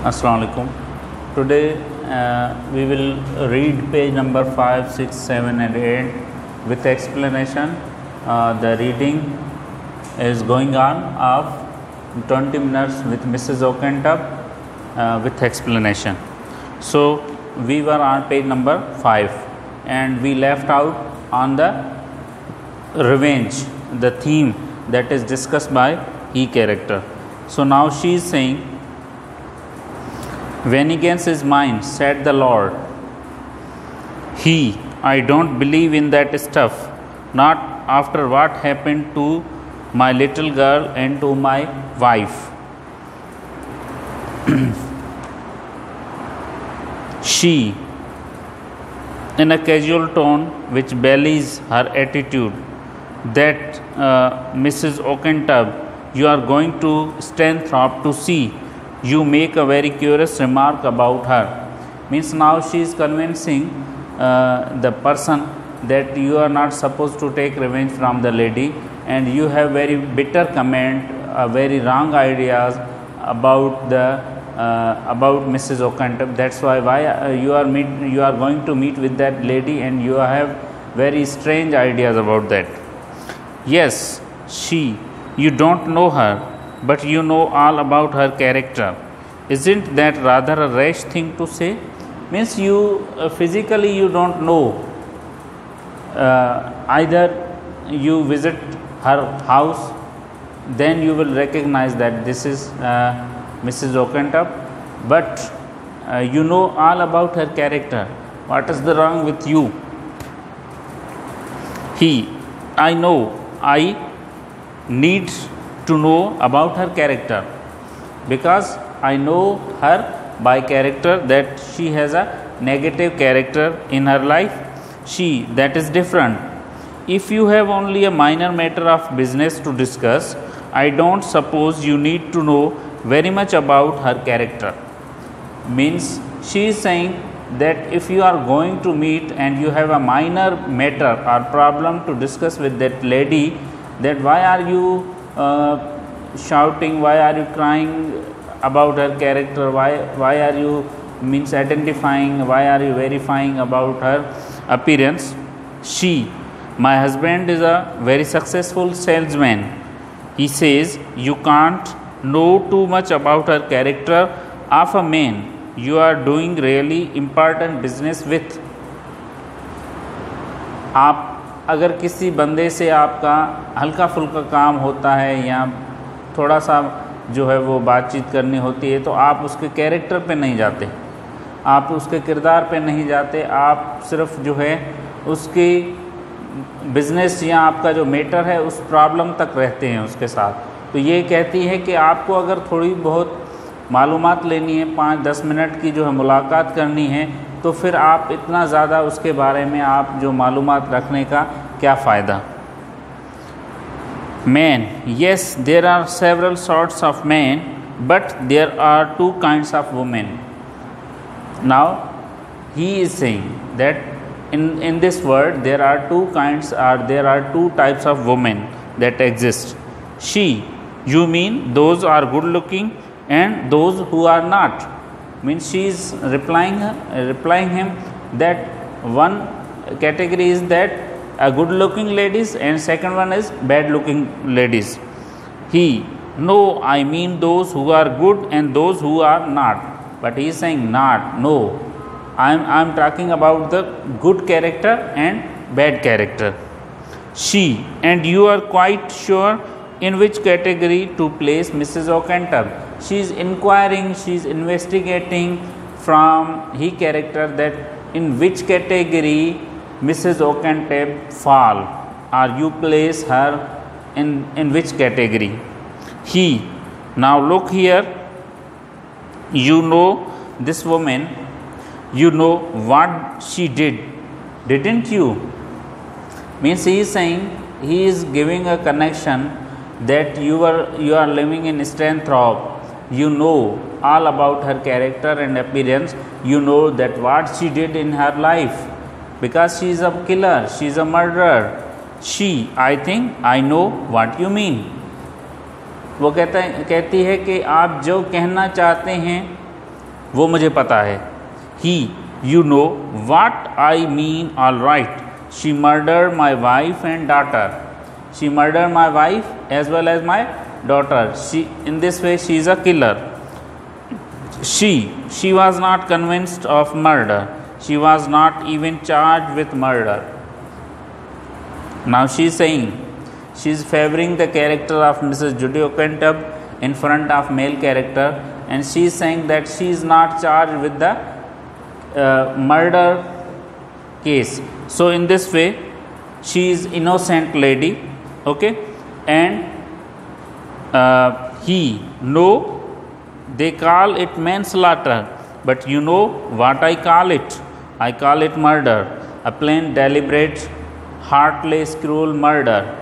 Assalamu alaikum. Today we will read page number 5, 6, 7 and 8 with explanation. The reading is going on of 20 minutes with Mrs. O'Kentup with explanation. So we were on page number 5 and we left out on the revenge, the theme that is discussed by E character. So now she is saying, "Vengeance is mine, said the Lord. I don't believe in that stuff, not after what happened to my little girl and to my wife." She, in a casual tone which belies her attitude, "That Mrs. O'Kentup, you are going to Stanthorpe to see. You make a very curious remark about her." Means now she is convincing the person that you are not supposed to take revenge from the lady, and you have very bitter comment, very wrong ideas about about Mrs. O'Kentup. That's why you are going to meet with that lady, and you have very strange ideas about that. Yes, you don't know her, but you know all about her character. Isn't that rather a rash thing to say? Means you physically you don't know. Either you visit her house, then you will recognize that this is Mrs. O'Kentup, but you know all about her character. What is the wrong with you? I know I need to know about her character, because I know her by character that she has a negative character in her life. That is different. If you have only a minor matter of business to discuss, I don't suppose you need to know very much about her character. Means she is saying that if you are going to meet and you have a minor matter or problem to discuss with that lady, that why are you shouting, why are you crying about her character, why are you identifying, why are you verifying about her appearance? My husband is a very successful salesman. He says you can't know too much about her character of a man you are doing really important business with. आप अगर किसी बंदे से आपका हल्का फुल्का काम होता है या थोड़ा सा जो है वो बातचीत करनी होती है, तो आप उसके कैरेक्टर पे नहीं जाते, आप उसके किरदार पे नहीं जाते, आप सिर्फ जो है उसकी बिज़नेस या आपका जो मैटर है उस प्रॉब्लम तक रहते हैं उसके साथ। तो ये कहती है कि आपको अगर थोड़ी बहुत मालूमात लेनी है, 5-10 मिनट की जो है मुलाकात करनी है, तो फिर आप इतना ज़्यादा उसके बारे में आप जो मालूमात रखने का क्या फ़ायदा। Men, yes, there are several sorts of men, but there are 2 kinds of women. Now he is saying that in this world there are 2 kinds, or there are 2 types of women that exist. You mean those are good looking and those who are not. Means she is replying him that one category is that good looking ladies and second one is bad looking ladies. No, I mean those who are good and those who are not. But he is saying not, no, I am talking about the good character and bad character. And you are quite sure in which category to place Mrs. O'Kentup? She is inquiring, she is investigating from he character that in which category Mrs. O'Kentup fall, or you place her in which category. Now look here, you know this woman, you know what she did, didn't you? Means he is saying, he is giving a connection that you are living in Stanthorpe, you know all about her character and appearance, you know that what she did in her life, because she is a killer, she is a murderer. I think I know what you mean. वो कहती है कि आप जो कहना चाहते हैं वो मुझे पता है. He, you know what I mean, all right. She murdered my wife and daughter. She murdered my wife as well as my daughter. In this way, she is a killer. She was not convinced of murder. She was not even charged with murder. Now she is saying, she is favoring the character of Mrs. Judy Oquentab in front of male character, and she is saying that she is not charged with the murder case. So in this way, she is innocent lady, okay, and they call it manslaughter, but you know what I call it? I call it murder, a plain, deliberate, heartless, cruel murder.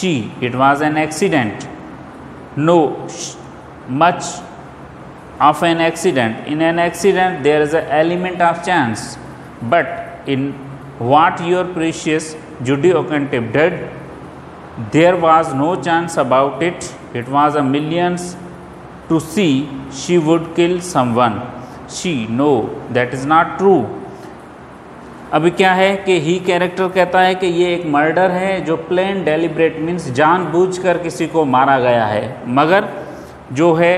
It was an accident. No, much of an accident. In an accident, there is an element of chance. But in what your precious Judy Oquentab did, there was no chance about it. It was a millions to see she would kill someone. No, that is not true. अभी क्या है कि ही character कहता है कि ये एक murder है जो प्लेन डेलिब्रेट मीन्स जानबूझकर किसी को मारा गया है, मगर जो है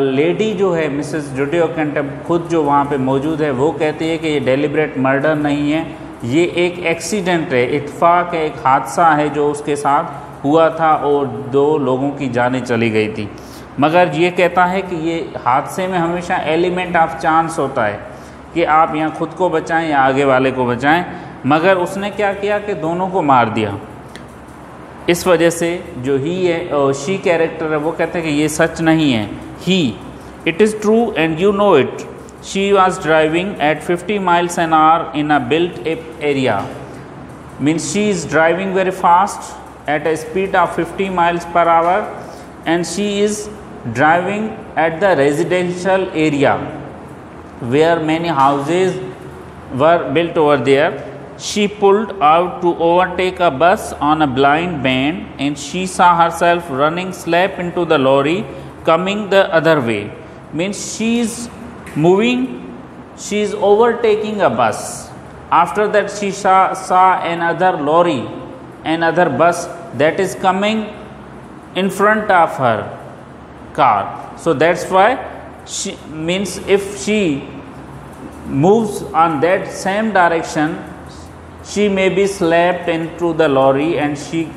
लेडी जो है मिसेस जुडी ओकेंटब खुद जो वहाँ पे मौजूद है वो कहती है कि ये डेलिब्रेट मर्डर नहीं है, ये एक एक्सीडेंट है, इत्फाक है, एक हादसा है जो उसके साथ हुआ था और 2 लोगों की जानें चली गई थी. मगर ये कहता है कि ये हादसे में हमेशा एलिमेंट ऑफ चांस होता है कि आप यहाँ खुद को बचाएं या आगे वाले को बचाएं, मगर उसने क्या किया कि दोनों को मार दिया. इस वजह से जो ही है और शी कैरेक्टर है वो कहते हैं कि ये सच नहीं है. It is true and you know it. She was driving eight 50 miles an hour in a built up area. Means she is driving very fast at a speed of 50 miles per hour, and she is driving at the residential area where many houses were built over there. She pulled out to overtake a bus on a blind bend, and she saw herself running slap into the lorry coming the other way. Means she is moving, she is overtaking a bus. After that she saw another lorry, another bus that is coming in front of her car. So that's why she means if she moves on that same direction, she may be slapped into the lorry and she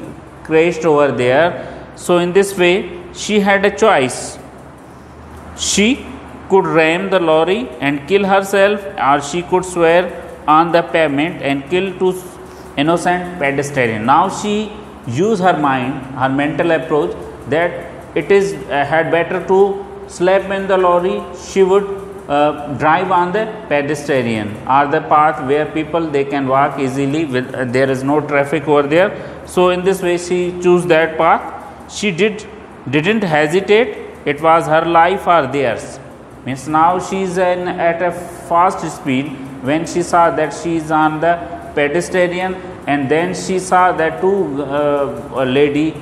crashed over there. So in this way she had a choice. She could ram the lorry and kill herself, or she could swear on the pavement and kill 2 innocent pedestrians. Now she used her mind, her mental approach, that it is had better to slap in the lorry. She would drive on the pedestrian or the path where people they can walk easily with there is no traffic over there. So in this way she chose that path. She didn't hesitate. It was her life or theirs. Means now she is at a fast speed when she saw that she is on the pedestrian, and then she saw that 2 lady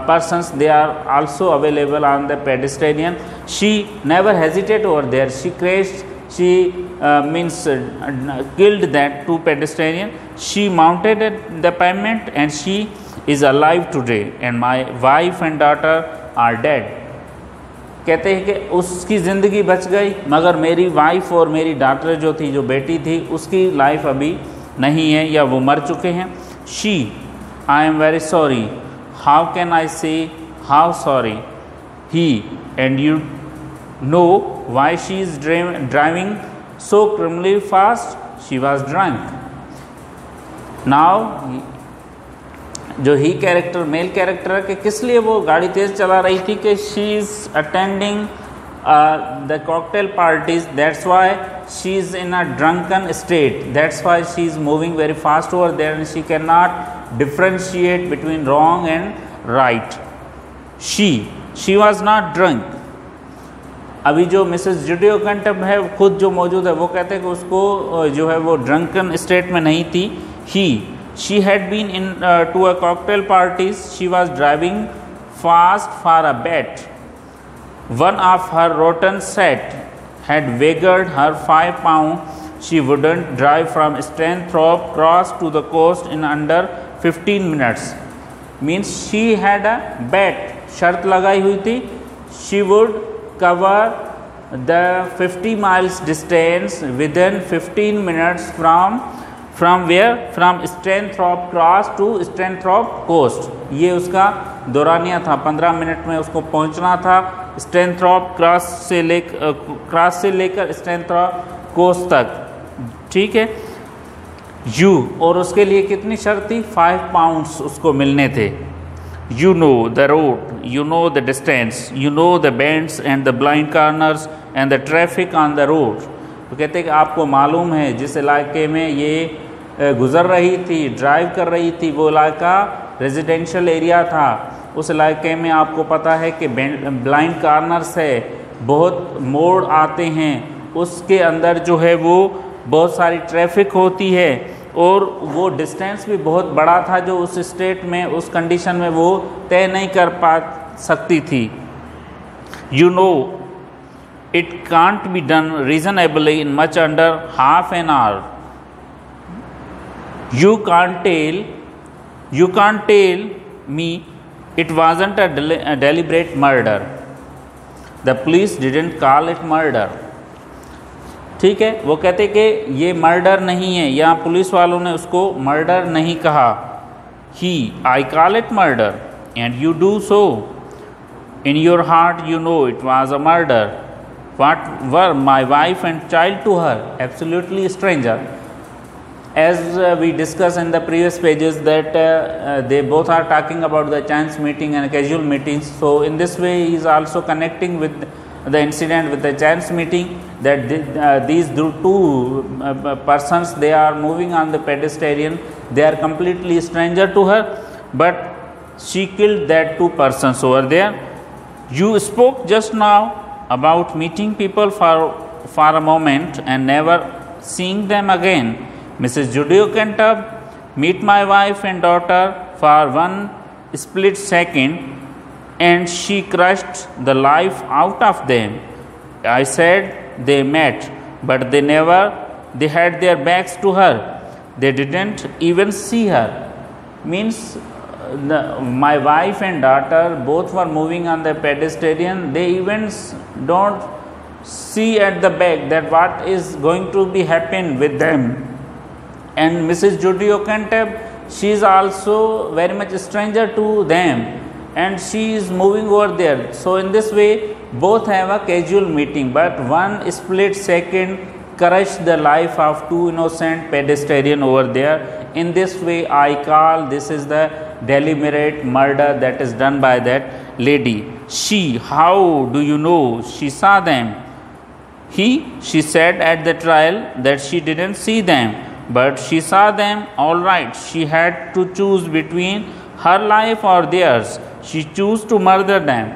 persons they are also available on the pedestrian. She never hesitated over there. She crashed. She killed that 2 pedestrian. She mounted the pavement and she is alive today, and my wife and daughter are dead. कहते हैं कि उसकी ज़िंदगी बच गई, मगर मेरी wife और मेरी डॉटर जो थी, जो बेटी थी, उसकी लाइफ अभी नहीं है या वो मर चुके हैं. I am very sorry. How can I say how sorry. And you know why she is driving so criminally fast. She was drunk. Now जो ही कैरेक्टर मेल कैरेक्टर है कि किस लिए वो गाड़ी तेज़ चला रही थी कि she is attending the cocktail parties. That's why she is in a drunken state. That's why she is moving very fast over there and she can not differentiate between wrong and right. She was not drunk. अभी जो Mrs जुडी ओकेंटब है खुद जो मौजूद है वो कहते हैं कि उसको जो है वो ड्रंकन स्टेट में नहीं थी. She had been to a cocktail parties. She was driving fast for a bet. One of her rotten set had weighed her 5 pounds, she wouldn't drive from Stanthorpe Cross to the coast in under 15 minutes. Means she had a bet, शर्त लगाई हुई थी, she would cover the 50 miles distance within 15 minutes from where? From Stanthorpe Cross to Stanthorpe Coast. ये उसका दौरानिया था, 15 minute में उसको पहुंचना था Stanthorpe क्रॉस से लेकर Stanthorpe कोस्ट तक, ठीक है। यू, और उसके लिए कितनी शर्त थी? 5 पाउंड्स उसको मिलने थे। You know the road, you know the distance, you know the bends and the blind corners and the traffic on the road. तो कहते हैं कि आपको मालूम है जिस इलाके में ये गुज़र रही थी, ड्राइव कर रही थी, वो इलाका रेजिडेंशियल एरिया था। उस इलाके में आपको पता है कि ब्लाइंड कॉर्नर्स है, बहुत मोड़ आते हैं, उसके अंदर जो है वो बहुत सारी ट्रैफिक होती है, और वो डिस्टेंस भी बहुत बड़ा था जो उस स्टेट में, उस कंडीशन में वो तय नहीं कर पा सकती थी। You know it can't be done reasonably in much under half an hour. You can't tell me it wasn't a deliberate murder. The police didn't call it murder. ठीक है, वो कहते कि ये मर्डर नहीं है, यहाँ पुलिस वालों ने उसको मर्डर नहीं कहा। I call it murder and you do so. In your heart you know it was a murder. What were my wife and child to her? Absolutely stranger. As we discussed in the previous pages that they both are talking about the chance meeting and casual meetings. So in this way he is also connecting with the incident with the chance meeting, that these two persons, they are moving on the pedestrian, they are completely stranger to her, but she killed that 2 persons over there. You spoke just now about meeting people for a moment and never seeing them again. Mrs. Judy O'Kentup, meet my wife and daughter for one split second, and she crushed the life out of them. I said they met, but they had their backs to her. They didn't even see her. Means my wife and daughter both were moving on the pedestrian. They even don't see at the back that what is going to be happen with them. And Mrs. Judy O'Kentup, she is also very much stranger to them, and she is moving over there. So in this way both have a casual meeting, but one split second crushed the life of 2 innocent pedestrian over there. In this way I call this is the deliberate murder that is done by that lady. She, how do you know she saw them? She said at the trial that she didn't see them, but she saw them all right. She had to choose between her life or theirs. She chose to murder them.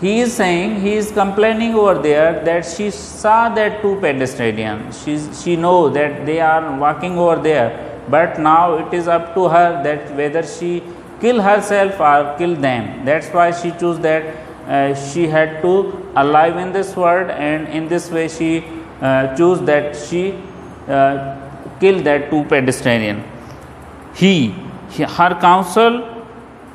He is saying, he is complaining over there that she saw that 2 pedestrians. She know that they are walking over there, but now it is up to her that whether she kill herself or kill them. That's why she chose that she had to alive in this world, and in this way she chose that she kill that 2 pedestrian. Her counsel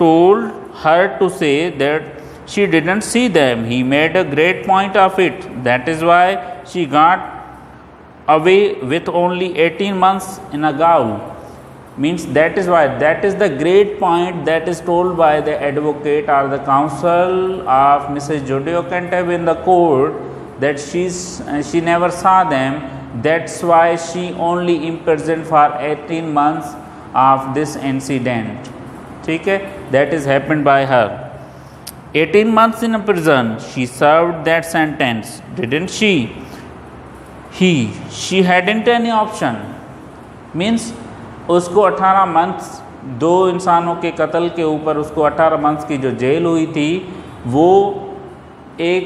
told her to say that she didn't see them. He made a great point of it. That is why she got away with only 18 months in a gaol. Means that is why, that is the great point that is told by the advocate or the counsel of Mrs. Judy O'Kentup in the court, that she never saw them. That's why she only imprisoned for 18 months of this incident. ठीक है, that is happened by her. 18 months in a prison, she served that sentence, didn't she? She hadn't any option. Means उसको 18 months, 2 इंसानों के कत्ल के ऊपर उसको 18 months की जो जेल हुई थी, वो एक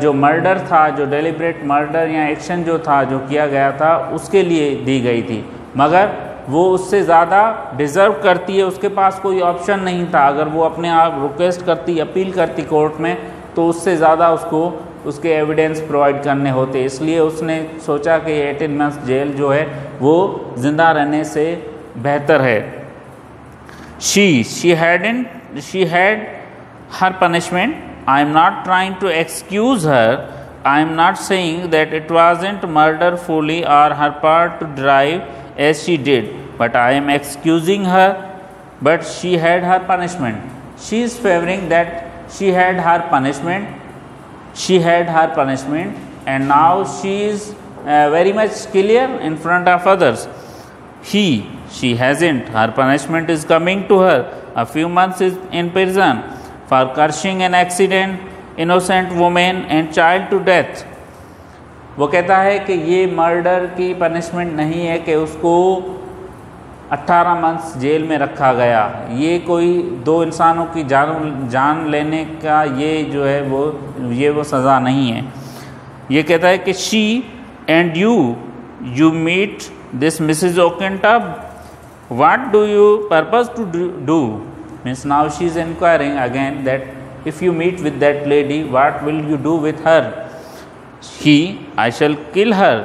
जो मर्डर था, जो डेलिब्रेट मर्डर या एक्शन जो था, जो किया गया था, उसके लिए दी गई थी, मगर वो उससे ज़्यादा डिज़र्व करती है, उसके पास कोई ऑप्शन नहीं था। अगर वो अपने आप रिक्वेस्ट करती, अपील करती कोर्ट में, तो उससे ज़्यादा उसको उसके एविडेंस प्रोवाइड करने होते, इसलिए उसने सोचा कि 18 मंथ्स जेल जो है वो ज़िंदा रहने से बेहतर है। She had her punishment. I am not trying to excuse her. I am not saying that it wasn't murder fully or her part to drive as she did, but I am excusing her. But she had her punishment. She is favoring that she had her punishment. She had her punishment, and now she is very much clear in front of others. She hasn't. Her punishment is coming to her. A few months is in prison for cursing an accident, innocent woman and child to death. वो कहता है कि ये murder की punishment नहीं है कि उसको 18 मंथ्स जेल में रखा गया, ये कोई दो इंसानों की जान लेने का ये जो है वो सज़ा नहीं है। ये कहता है कि she and you meet this Mrs ओकेंटब, what do you purpose to do, means now she is inquiring again that if you meet with that lady what will you do with her. He, I shall kill her.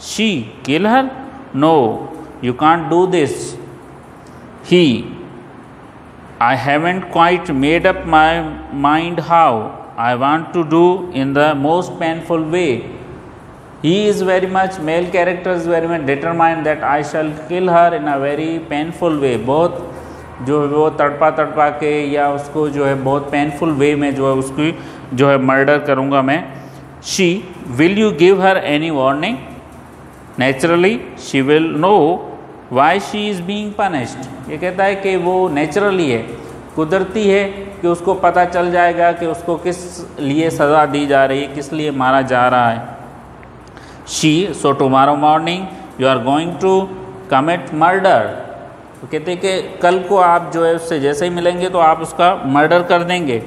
She, kill her? No, you can't do this. He, I haven't quite made up my mind how. I want to do in the most painful way. He is very much, male character is very much determined that I shall kill her in a very painful way. बहुत जो वो तड़पा के या उसको जो है बहुत पेनफुल वे में जो है उसकी जो है मर्डर करूँगा मैं। She, will you give her any warning? Naturally, she will know why she is being punished. ये कहता है कि वो नेचुरली है, कुदरती है कि उसको पता चल जाएगा कि उसको किस लिए सज़ा दी जा रही है, किस लिए मारा जा रहा है। She, so tomorrow morning you are going to commit murder. तो कहते हैं कि कल को आप जो है उससे जैसे ही मिलेंगे तो आप उसका मर्डर कर देंगे।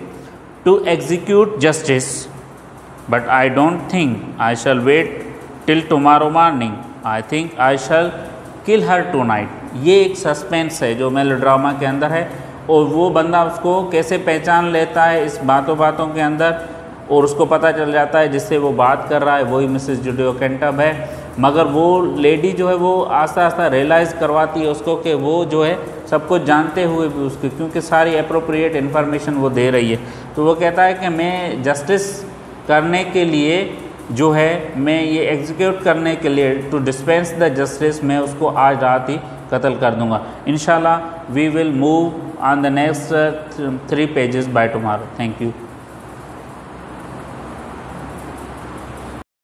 To execute justice, but I don't think I shall wait till tomorrow morning. I think I shall kill her tonight. ये एक सस्पेंस है जो मेलोड्रामा के अंदर है, और वो बंदा उसको कैसे पहचान लेता है इस बातों के अंदर, और उसको पता चल जाता है जिससे वो बात कर रहा है वही मिसेस जूडी ओकेंटब है। मगर वो लेडी जो है वो आस्ता आस्ता रियलाइज़ करवाती है उसको कि वो जो है सब कुछ जानते हुए भी उसकी, क्योंकि सारी अप्रोप्रिएट इन्फॉर्मेशन वो दे रही है। तो वो कहता है कि मैं जस्टिस करने के लिए जो है मैं ये एग्जीक्यूट करने के लिए टू डिस्पेंस द जस्टिस मैं उसको आज रात ही कत्ल कर दूंगा। इंशाल्लाह we will move on the next 3 pages by tomorrow. Thank you.